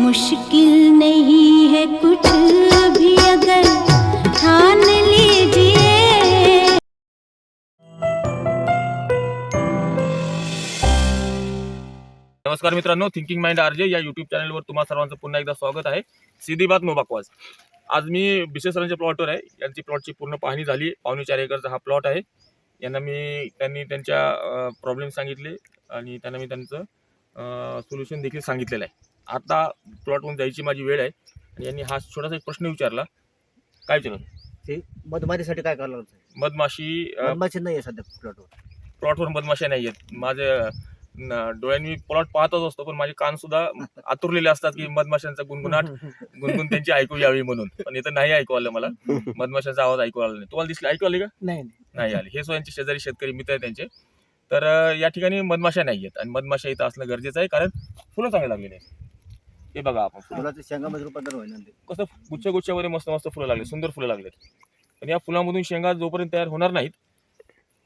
मुश्किल नहीं है कुछ भी अगर ठान लीजिए। नमस्कार मित्रांनो, थिंकिंग माइंड आरजे या यूट्यूब चॅनलवर तुम्हा सर्वांचं पुन्हा एकदा स्वागत आहे. सीधी बात नो बकवास. आज मी बिशे सरांच्या प्लॉटवर आहे. यांची प्लॉटची पूर्ण पाहणी झाली. 4.25 एकरचा हा प्लॉट आहे. त्यांनी त्यांच्या प्रॉब्लेम सांगितले आणि त्यांना मी त्यांचं सोल्युशन देखील सांगितलेलं आहे. आता प्लॉटवरून जायची माझी वेळ आहे आणि यांनी हा छोटासा एक प्रश्न विचारला. काय विचारलं? ते मधमाशीसाठी काय करायला लागतं? मधमाशी नाही आहे सध्या प्लॉटवर मधमाशा नाही आहेत. माझे डोळ्यांनी प्लॉट पाहतच असतो, पण माझे कान सुद्धा आतुरलेले असतात की मधमाशांचा गुणगुण त्यांची ऐकू यावी म्हणून. पण इथं नाही ऐकू आलं मला. मधमाशांचा आवाज ऐकू आला नाही. तुम्हाला दिसले? ऐकू आले का? नाही आले. हे स्वतःचे शेजारी शेतकरी मित्र आहेत त्यांचे. तर या ठिकाणी मधमाशा नाही आहेत आणि मधमाशा इथं असणं गरजेचं आहे, कारण फुलं चांगले लागलेले आहेत. हे बघा, आपण फुलाचं शेंगामध्ये रूपांतर होईल ना. कसं गुच्छामध्ये मस्त मस्त फुलं लागले, सुंदर फुलं लागलेत. पण या फुलामधून शेंगा जोपर्यंत तयार होणार नाहीत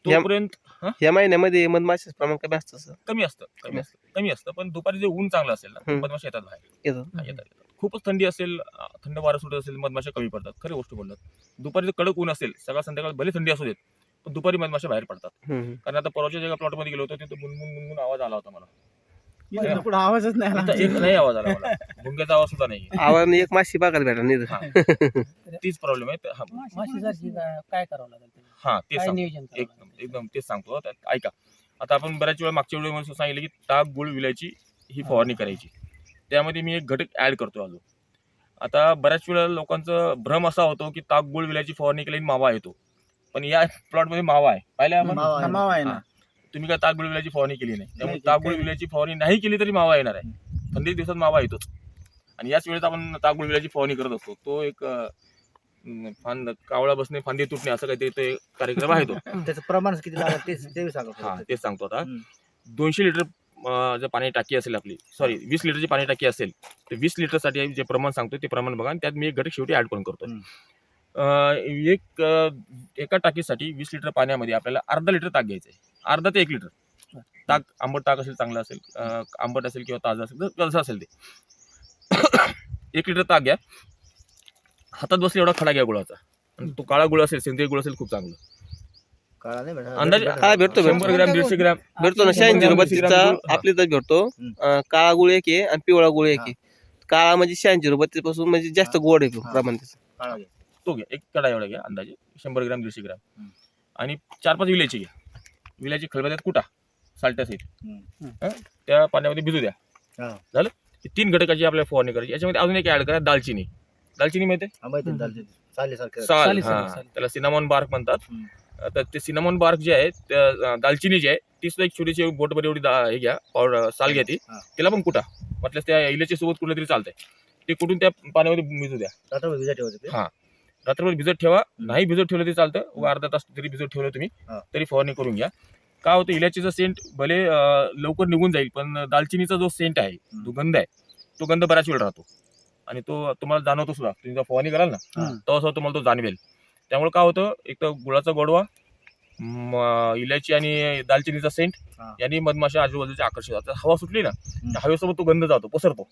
तोपर्यंत या महिन्यामध्ये मधमाशीचं प्रमाण कमी असतं सर. कमी असतं. पण दुपारी जे ऊन चांगलं असेल ना, मधमाशा येतात बाहेर. येतात. खूपच थंडी असेल, थंड वारं सुटत असेल, मधमाशा कमी पडतात. खरी गोष्ट बोलतात. दुपारी जर कडक ऊन असेल, सकाळ संध्याकाळ भले थंडी असू देत, पण दुपारी मधमाशा बाहेर पडतात. कारण आता परवाच्या जेव्हा प्लॉटमध्ये गेलो होतो तिथे गुणगुण आवाज आला होता मला. आवाजच नाही. नाही आवाज आला मला. भुंग्याचा आवाज सुद्धा नाही. आवाज एक माशी बघायला भेटा नाही. तीच प्रॉब्लेम आहे. काय करावं लागेल? हा, तेच एकदम तेच सांगतो. ऐका, आता आपण बऱ्याच वेळा मागच्या व्हिडिओमध्ये सांगितलं की ताक गुळ विलायची ही फवारणी करायची. त्यामध्ये मी एक घटक ऍड करतो अजून. आता बऱ्याच वेळा लोकांचा भ्रम असा होतो की ताक गुळ विलायची फवारणी केली मावा येतो, पण या प्लॉटमध्ये मावा आहे. पाहिलं आपण? मावा आहे ना. तुम्ही काय ताक गुळ विलायची फवारणी केली नाही, त्यामुळे ताक गुळ विलायची फवारणी नाही केली तरी मावा येणार आहे. थंडीच्या दिवसात मावा येतोच आणि याच वेळेस आपण ताक गुळ विलायची फवारणी करत असतो. तो एक कावळा बसणे फांदी तुटणे असं काहीतरी तो एक कार्यक्रम आहे. तो त्याचं प्रमाण किती लागतं ते सांगा. हा, तेच सांगतो. आता 200 लिटर जर पाणी टाकी असेल आपली, 20 लिटरची पाणी टाकी असेल, तर 20 लिटरसाठी जे प्रमाण सांगतो ते प्रमाण बघा. आणि त्यात मी एक घटक शेवटी ऍड पण करतो. एका टाकीसाठी 20 लिटर पाण्यामध्ये आपल्याला अर्धा लिटर ताक घ्यायचं आहे. अर्धा ते 1 लिटर ताक. आंबट ताक असेल, चांगलं असेल, आंबट असेल किंवा ताजं असेल, कसं असेल ते. 1 लिटर ताक घ्या. हातात बसले एवढा खडा घ्या गुळाचा. आणि तो काळा गुळ असेल, सेंद्रिय गुळ असेल, खूप चांगलं. काळा नाही भेटणार. अंदाजे हा भेटतो 100 ग्रॅम 150 ग्रॅम भेटतो ना. 86 रुपयाचा आपली तर भेटतो. काळा गुळ एक आहे आणि पिवळा गुळ एक आहे. काळा म्हणजे 86 रुपये पासून म्हणजे जास्त गोड आहे प्रमाण त्याचं. काळा घ्या. तो घ्या. एक कडा एवढा घ्या, अंदाजे 100 ग्रॅम 150 ग्रॅम. आणि 4-5 विलायची घ्या. विलायची खलबत्त्यात कुटा साल्टासहित त्या पाण्यामध्ये भिजू द्या. झालं. 3 घटकाची आपल्याला फवारणी करायची. याच्यामध्ये अजून एक ऍड करा, दालचिनी. दालचिनी माहिती आहे? साल. त्याला सिनामॉन बार्क म्हणतात. तर ते सिनामॉन बार्क जे आहे, दालचिनी जी आहे, ती सुद्धा एक छोटीशी बोटमध्ये एवढी हे घ्या, पावडर साल घ्या ती. त्याला पण कुटा. म्हटल्यास त्या इलायची सोबत कुठलं तरी चालतंय. ते कुठून त्या पाण्यामध्ये भिजू द्या. हा, रात्रभर भिजत ठेवा. नाही भिजत ठेवलं तरी चालतं. अर्धा तास जरी भिजत ठेवलं तुम्ही तरी फवारणी करून घ्या. काय होतं, इलायचीचा सेंट भले लवकर निघून जाईल, पण दालचिनीचा जो सेंट आहे, जो गंध आहे, तो गंध बराच वेळ राहतो आणि तो तुम्हाला जाणवतो सुद्धा. तुम्ही जर फवारणी कराल ना, तेव्हा तुम्हाला तो जाणवेल. त्यामुळे काय होतं, एक तर गुळाचा गोडवा, इलायची आणि दालचिनीचा सेंट यांनी मधमाशा आजूबाजूच्या आकर्षित होतात. हवा सुटली ना, त्या हवेसोबत तो गंध जातो, पसरतो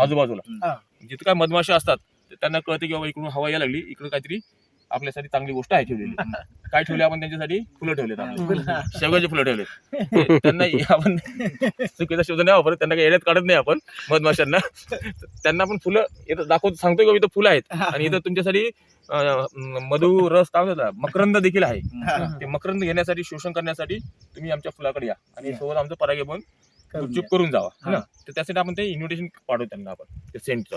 आजूबाजूला. जिथे काय मधमाशा असतात त्यांना कळते की बाबा इकडून हवा यायला लागली, इकडे काहीतरी आपल्यासाठी चांगली गोष्ट आहे ठेवलेली. काय ठेवले आपण त्यांच्यासाठी? फुलं ठेवलेत. शेवगाची फुलं ठेवलेत. त्यांना आपण चुकीचा शब्द नाही वापरत, त्यांना काही येण्यात काढत नाही आपण मधमाशांना. त्यांना आपण फुलं दाखवतो, सांगतोय की इथं फुलं आहेत आणि इथं तुमच्यासाठी मधु रस काय म्हणतात, मकरंद देखील आहे. ते मकरंद घेण्यासाठी, शोषण करण्यासाठी तुम्ही आमच्या फुलाकडे या आणि सोबत आमचं परागीभवन गुपचूप करून जावा. तर त्यासाठी आपण ते इन्व्हिटेशन पाठवतो त्यांना आपण. ते सेंट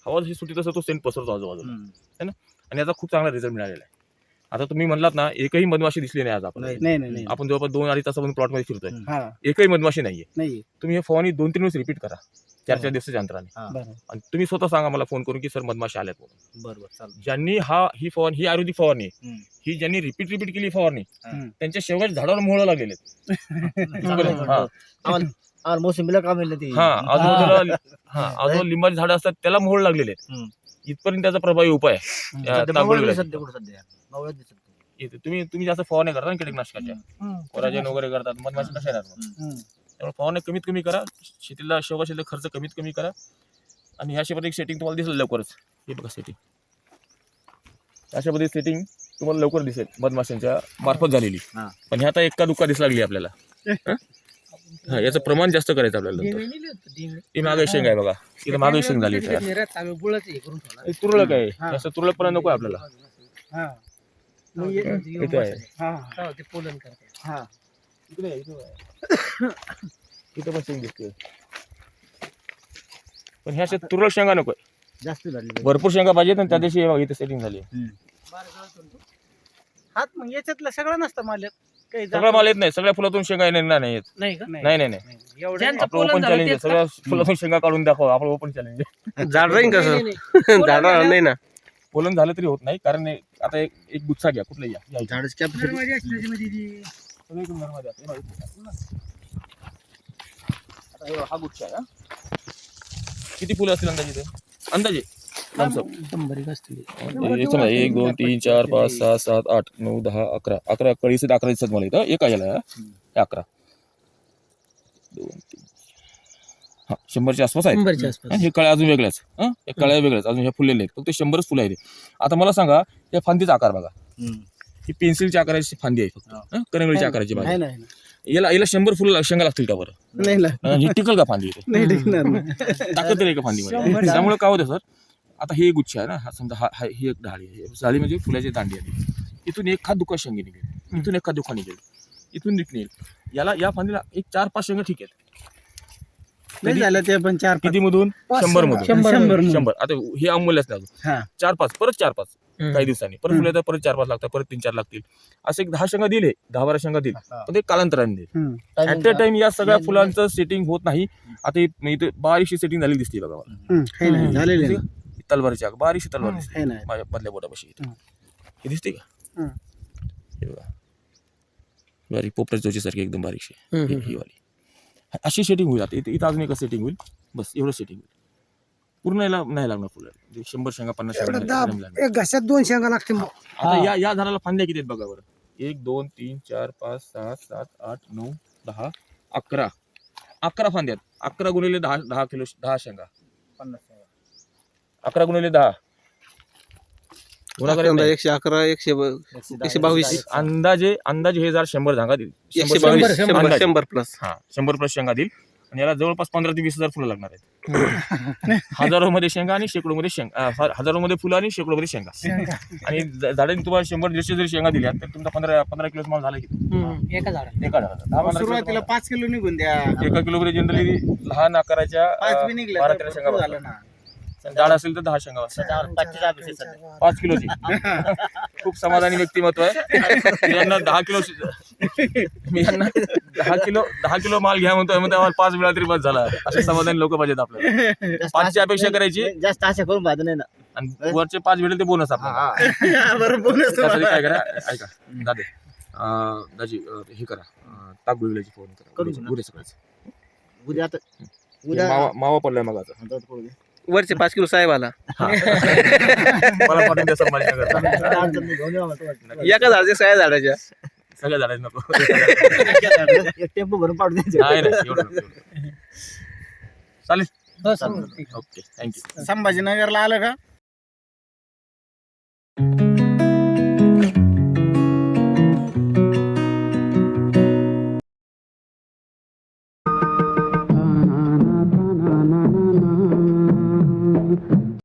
हवा जशी सुटी तसं तो सेंट पसरतो आजूबाजूला, है ना. आणि याचा खूप चांगला रिझल्ट मिळालेला आहे. आता तुम्ही म्हणलात ना, एकही मधमाशी दिसली नाही आज आपण. आपण जवळपास 2-2.5 तासापासून प्लॉटमध्ये फिरतोय, एकही मधमाशी नाहीये. तुम्ही हे फवारणी 2-3 वेळेस रिपीट करा, 4-4 दिवसाच्या अंतराने. आणि तुम्ही स्वतः सांगा मला फोन करून की सर मधमाशी आल्यात म्हणून. बरोबर. ज्यांनी ही फवारणी, ही आयुर्वेदिक फवारणी, ही ज्यांनी रिपीट केली फवारणी, त्यांच्या शेवगाच्या झाडावर मोहळं लागलेले. मोसंबीला काम मिळलं. आजूबाजूला लिंबाची झाडं असतात त्याला मोहळ लागलेले. इथपर्यंत त्याचा प्रभावी उपाय आहे. तुम्ही जास्त फवारणी करता ना कीटकनाशकाच्या, कोराजेन वगैरे करतात, मधमाशी कशा येणार? त्यामुळे फवारणी कमीत कमी करा. शेतीला शेवगा खर्च कमीत कमी करा आणि ह्या पद्धतीची सेटिंग तुम्हाला दिसेल लवकरच. हे बघा सेटिंग, अशा पद्धती सेटिंग तुम्हाला लवकर दिसेल मधमाशांच्या मार्फत झालेली. हा. पण ह्या आता एक्का दुक्का दिसू लागली आपल्याला. हा, याचं प्रमाण जास्त करायचं आपल्याला नंतर. ही मागे शेंग आहे बघा, इथं मागे शेंग झाली तयार. तुरळक आहे, असं तुरळकपणा नको आहे आपल्याला. इथे आहे, इथं पण शेंग दिसते. पण ह्या अशा तुरळक शेंगा नको, जास्त झाली. भरपूर शेंगा पाहिजेत. आणि त्या दिवशी इथे सेटिंग झाली. हात मग याच्यातलं सगळं नसतं मालक काही सगळं माल येत नाही, सगळ्या फुलातून शेंगा येणार नाही येत. नाही का नाही नाही नाही, ज्यांचं आपलं पोलन ओपन झालं चॅलेंज आहे. तेच का? सगळ्या फुलातून शेंगा काढून दाखवा, आपलं ओपन चॅलेंज आहे. झाड राहील का नाही, सर? नाही, नाही. झाड राहणार नाही ना. पोलन झालं तरी होत नाही, कारण आता एक गुच्छा घ्या कुठलाही घ्या. झाडाची कॅपॅसिटी सगळे एकदम नरमादी असतात. हे बघा, आता हे बघा, हा गुच्छा आहे. हा. किती फुलं असतील अंदाजे ते? अंदाजे थम्सअप. 100 असतील. हे समजा 1 2 3 4 5 6 7 8 9 10 11 11 कळी 11 दिसतात मला इथं. एका याला हे 11 2 3 हा 100च्या आसपास आहेत. 100च्या आसपास. हे कळ्या अजून वेगळ्याच. हे कळ्या वेगळ्याच अजून ह्या फुललेले आहेत. फक्त 100च फुलं आहेत. आता मला सांगा, या फांदीचा आकार बघा. ही पेन्सिलच्या आकाराची फांदी आहे फक्त. करंगळीच्या आकाराची नाही बाजू. नाही याला 100 फुलं शेंगा लागतील का बरं? नाही ही टिकल का फांदी इथे? नाही टिकणार ताकद तरी का फांदीमध्ये? त्यामुळे काय होतं सर, आता हे गुच्छ आहे ना, हा समजा ही एक ढाळी आहे. झाली म्हणजे फुलाची दांडी आली. इथून एक खात दुखा शेंगे निघेल, इथून एक खात दुखा निघेल, इथून निघेल. याला या फांदीला एक 4-5 शेंगे ठीक आहेत. नाही झालं ते पण 4 किती मधून? 100 मधून. 100. आता हे अमूल्यच नाही अजून. 4-5 परत 4-5 काही दिवसांनी परत फुलं येतात, परत 4-5 लागतात, परत 3-4 लागतील. असे 10 शेंगा दिले, 10-12 शेंगा दिले, पण ते कालांतराने देईल. ऍट अ टाइम या सगळ्या फुलांचं सेटिंग होत नाही. आता इथे बारीकशी सेटिंग झालेली दिसते बघा मला. झालेले तलवारीची आग, बारीकशी तलवार दिसते माझ्या मधल्या बोटापाशी इथं. हे दिसते का? हे बघा, बारीक पोपट चोचीसारखी एकदम बारीकशी ही वाली. अशी सेटिंग होईल. आता इथं अजून एक सेटिंग होईल, बस एवढं सेटिंग होईल. पूर्ण याला नाही लागणार फुलं. 100 शेंगा 50 शेंगा एक घशात 2 शेंगा लागते. आता या झाडाला फांद्या किती आहेत बघा बरं. 1 2 3 4 5 6 7 8 9 10 11 11 फांद्यात. 11 गुणिले 10 किलो 10 शेंगा. 11 गुणिले 10 गुणाकार येत नाही. 111 122 अंदाजे हे झाड 100 झांगा देईल. 100 प्लस. हा 100 प्लस शेंगा देईल. आणि याला जवळपास 15 ते 20 हजार फुलं लागणार आहेत. हजारोमध्ये शेंगा आणि शेकडोमध्ये शेंगा, हजारोमध्ये फुलं आणि शेकडोमध्ये शेंगा. आणि झाडांनी तुम्हाला 100-150 जरी शेंगा दिल्या तर तुमचा 15 किलो माल झाला की एका झाडात. एका झाडाचा 10-15 सुरुवातीला 5 किलो निघून द्या. एका किलोमध्ये जनरली लहान आकाराच्या 12-13 शेंगा बसतात. झाड असेल तर 10 शेंगा बसतात. 5 किलोची खूप समाधानी व्यक्तिमत्व आहे. यांना 10 किलो मी यांना 10 किलो माल घ्या म्हणतोय, मग आम्हाला 5 वेळा तरी बस झाला. असे समाधानी लोक पाहिजेत आपल्याला. 5ची अपेक्षा करायची जास्त आशा करून पाहतो नाही ना. आणि वरचे 5 भेटले ते बोनस आपल्याला. त्यासाठी काय करा, ऐका दाजी हे करा, ताकगुळीची फोन करा उद्या सकाळचं. उद्या आता मावा पडलाय मग आता. वरचे 5 किलो साहेब आला. मला पाठवून द्या सर माझ्या घरचा. एका झाडाच्या 6 झाडाच्या. सगळ्या झाडायचं नको. एक टेम्पो भरून पाडून द्यायचं. नाही एवढं चालेल. हो, ओके थँक्यू. संभाजीनगरला आलं का?